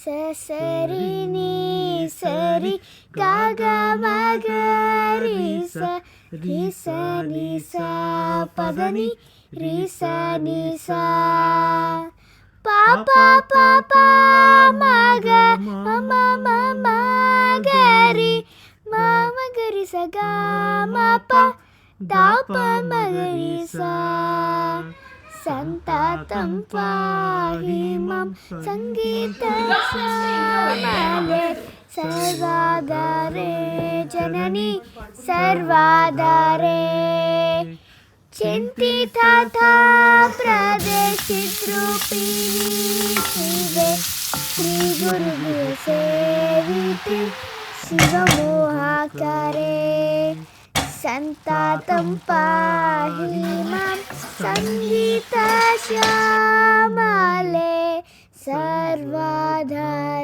సరి నీ సరి గగ మగ రి స ని సా పదని రి స ని సా పాప పాప మగ మమ మమ గరి మమ గరి స గ మ ప దాప మగరి సా సంతాతం పాహి మం సంగీత శ్యామలే సర్వాధారే జనని సర్వాధారే చింతితా ప్రదేశిద్రూపిణి శివే శ్రీ గురు సేవితే శివమోహాకారే సంతాతం పాహి మాం సంగీత శ్యామలే సర్వాధారే.